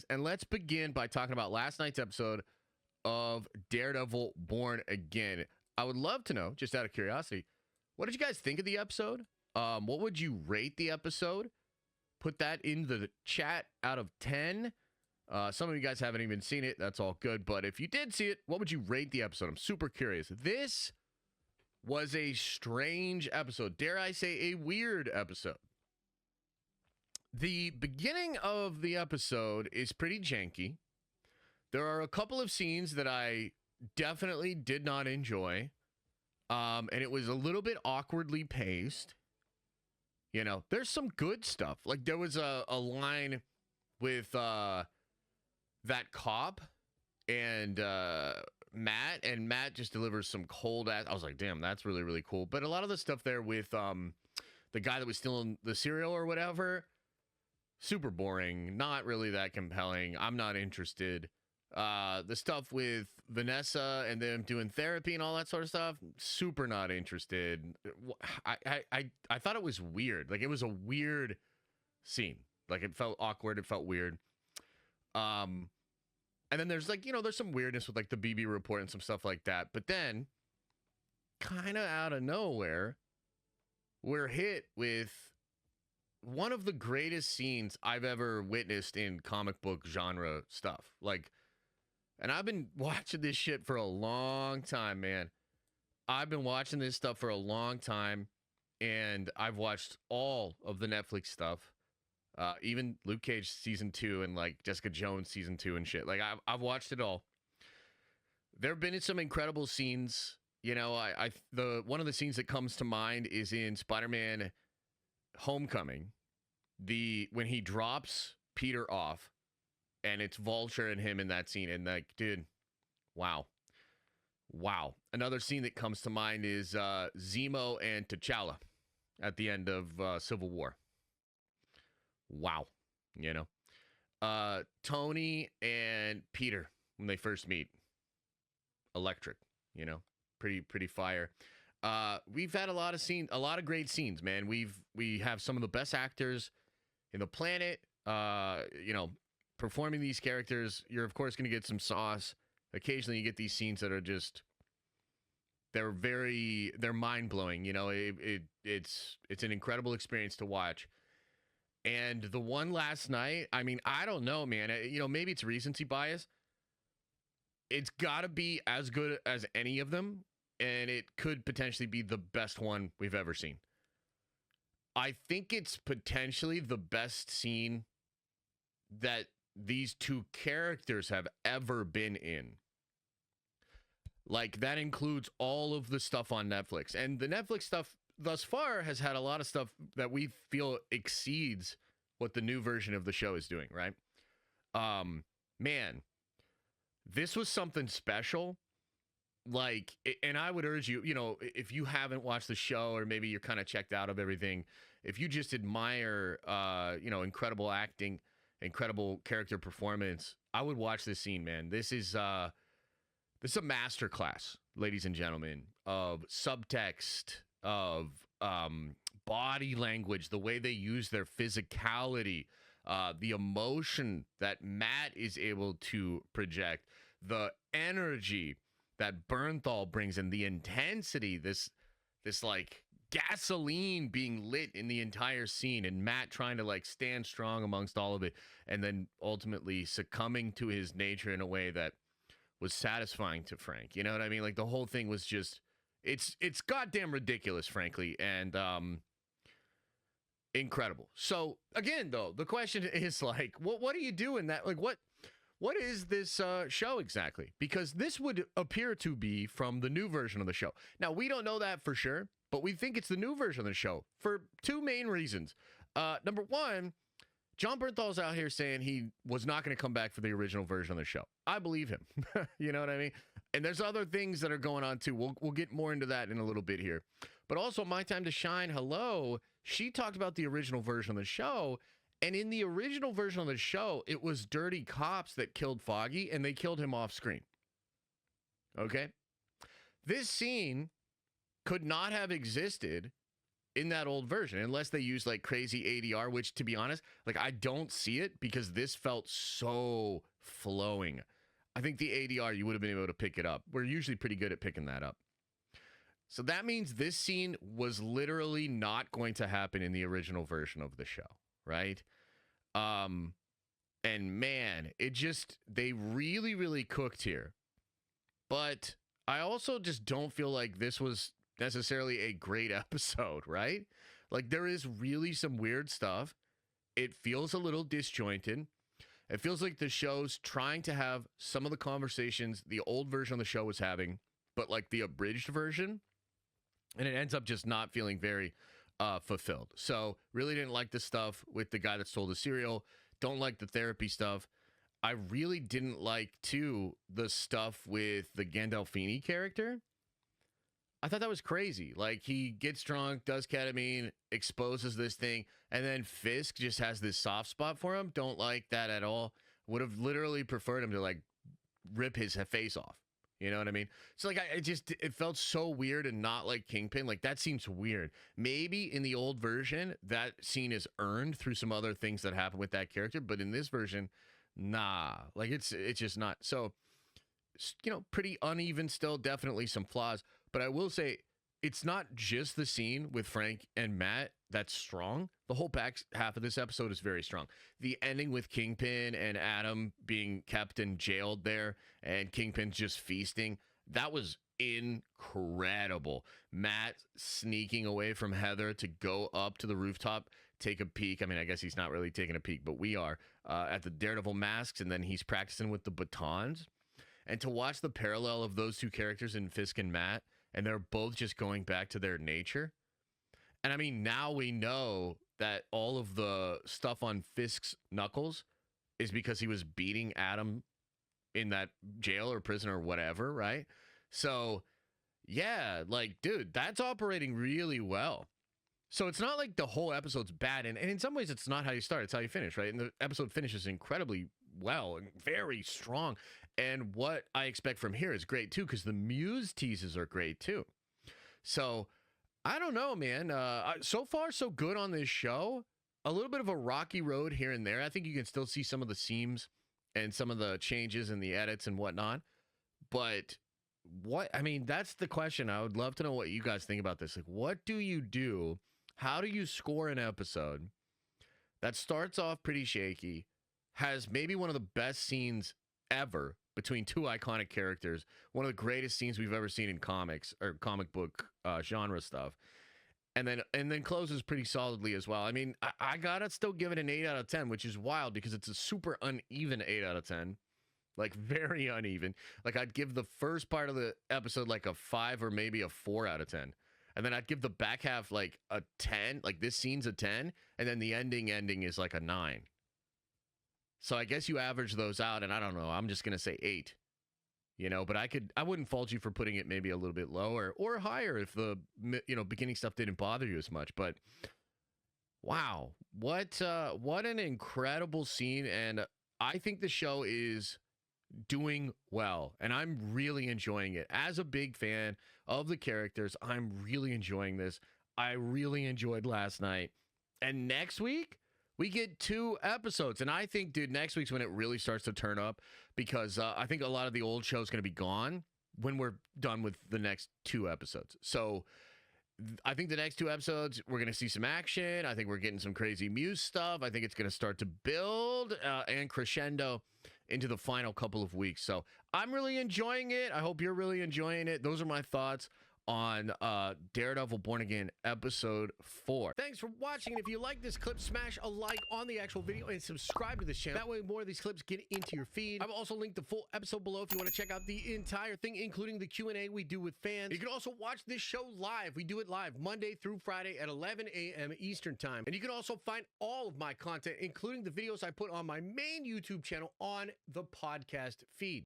and let's begin by talking about last night's episode of Daredevil Born Again. I would love to know, just out of curiosity, what did you guys think of the episode? What would you rate the episode? Put that in the chat out of 10. Some of you guys haven't even seen it. That's all good. But if you did see it, what would you rate the episode? I'm super curious. This was a strange episode. Dare I say a weird episode. The beginning of the episode is pretty janky. There are a couple of scenes that I definitely did not enjoy. And it was a little bit awkwardly paced. You know, there's some good stuff. Like there was a line with that cop and Matt, and Matt just delivers some cold ass. I was like, damn, that's really, really cool. But a lot of the stuff there with the guy that was stealing the cereal or whatever, super boring, not really that compelling. I'm not interested. The stuff with Vanessa and them doing therapy and all that sort of stuff, super not interested. I thought it was weird. Like it was a weird scene. Like it felt awkward. It felt weird. And then there's like, you know, there's some weirdness with like the BB report and some stuff like that. But then kind of out of nowhere, we're hit with one of the greatest scenes I've ever witnessed in comic book genre stuff. Like, and I've been watching this shit for a long time, man. I've been watching this stuff for a long time, and I've watched all of the Netflix stuff. Even Luke Cage season 2 and like Jessica Jones season 2 and shit. Like I've watched it all. There have been some incredible scenes. You know, the one of the scenes that comes to mind is in Spider-Man Homecoming. When he drops Peter off, and it's Vulture and him in that scene, and like, dude, wow. Another scene that comes to mind is Zemo and T'Challa at the end of Civil War. Wow. You know, Tony and Peter when they first meet, electric, you know, pretty fire. We've had a lot of great scenes, man. We have some of the best actors in the planet, you know, performing these characters. You're of course going to get some sauce. Occasionally you get these scenes that are just, they're mind-blowing. You know, it's an incredible experience to watch. And the one last night, I mean, I don't know, man. You know, maybe it's recency bias. It's got to be as good as any of them, and it could potentially be the best one we've ever seen. I think it's potentially the best scene that these two characters have ever been in. Like, that includes all of the stuff on Netflix. And the Netflix stuff thus far has had a lot of stuff that we feel exceeds what the new version of the show is doing, right? Man, this was something special. Like, and I would urge you, you know, if you haven't watched the show, or maybe you're kind of checked out of everything, if you just admire, you know, incredible acting, incredible character performance, I would watch this scene, man. This is a masterclass, ladies and gentlemen, of subtext, of body language, the way they use their physicality, the emotion that Matt is able to project, the energy that Bernthal brings in, the intensity, this like gasoline being lit in the entire scene, and Matt trying to like stand strong amongst all of it, and then ultimately succumbing to his nature in a way that was satisfying to Frank. You know what I mean? Like the whole thing was just, it's goddamn ridiculous, frankly, and incredible. So again, though, the question is like, what do you do in that? Like, what is this show exactly? Because this would appear to be from the new version of the show. Now, we don't know that for sure, but we think it's the new version of the show for two main reasons. Number one, John Bernthal's out here saying he was not going to come back for the original version of the show. I believe him. You know what I mean? And there's other things that are going on too. We'll get more into that in a little bit here. But also, My Time to Shine, hello, she talked about the original version of the show. And in the original version of the show, it was dirty cops that killed Foggy, and they killed him off screen. Okay? This scene could not have existed in that old version, unless they use like crazy ADR, which to be honest, like I don't see it because this felt so flowing. I think the ADR, you would have been able to pick it up. We're usually pretty good at picking that up. So that means this scene was literally not going to happen in the original version of the show, right? And man, it just, they really, really cooked here. But I also just don't feel like this was necessarily a great episode, right? Like there is really some weird stuff. It feels a little disjointed. It feels like the show's trying to have some of the conversations the old version of the show was having, but like the abridged version. And it ends up just not feeling very fulfilled. So really didn't like the stuff with the guy that stole the cereal. Don't like the therapy stuff. I really didn't like, too, the stuff with the Gandolfini character. I thought that was crazy. Like, he gets drunk, does ketamine, exposes this thing, and then Fisk just has this soft spot for him. Don't like that at all. Would have literally preferred him to, like, rip his face off. You know what I mean? So, like, it felt so weird and not like Kingpin. Like, that seems weird. Maybe in the old version, that scene is earned through some other things that happen with that character. But in this version, nah. Like, it's just not. So, you know, pretty uneven still. Definitely some flaws. But I will say, it's not just the scene with Frank and Matt that's strong. The whole back half of this episode is very strong. The ending with Kingpin and Adam being kept and jailed there and Kingpin's just feasting, that was incredible. Matt sneaking away from Heather to go up to the rooftop, take a peek. I mean, I guess he's not really taking a peek, but we are at the Daredevil masks, and then he's practicing with the batons. And to watch the parallel of those two characters in Fisk and Matt, and they're both just going back to their nature. And I mean, now we know that all of the stuff on Fisk's knuckles is because he was beating Adam in that jail or prison or whatever, right? So, yeah, like, dude, that's operating really well. So it's not like the whole episode's bad. And in some ways, it's not how you start. It's how you finish, right? And the episode finishes incredibly well and very strong. And what I expect from here is great, too, because the Muse teases are great, too. So, I don't know, man. So far, so good on this show. A little bit of a rocky road here and there. I think you can still see some of the seams and some of the changes in the edits and whatnot. But I mean, that's the question. I would love to know what you guys think about this. Like, what do you do? How do you score an episode that starts off pretty shaky, has maybe one of the best scenes ever between two iconic characters, one of the greatest scenes we've ever seen in comics or comic book genre stuff, and then closes pretty solidly as well. I mean, I gotta still give it an 8 out of 10, which is wild because it's a super uneven 8 out of 10, like very uneven. Like I'd give the first part of the episode like a 5 or maybe a 4 out of 10. And then I'd give the back half like a 10, like this scene's a 10, and then the ending is like a 9. So I guess you average those out, and I don't know, I'm just going to say 8. You know, but I wouldn't fault you for putting it maybe a little bit lower or higher if the, you know, beginning stuff didn't bother you as much. But wow, what an incredible scene. And I think the show is doing well, and I'm really enjoying it. As a big fan of the characters, I'm really enjoying this. I really enjoyed last night. And next week, we get 2 episodes. And I think, dude, next week's when it really starts to turn up because I think a lot of the old show's going to be gone when we're done with the next 2 episodes. So I think the next 2 episodes, we're going to see some action. I think we're getting some crazy Muse stuff. I think it's going to start to build and crescendo into the final couple of weeks. So I'm really enjoying it. I hope you're really enjoying it. Those are my thoughts on Daredevil Born Again episode 4. Thanks for watching. And if you like this clip, smash a like on the actual video and subscribe to this channel. That way more of these clips get into your feed. I've also linked the full episode below if you want to check out the entire thing, including the Q&A we do with fans. You can also watch this show live. We do it live Monday through Friday at 11 a.m. Eastern time. And you can also find all of my content, including the videos I put on my main YouTube channel, on the podcast feed.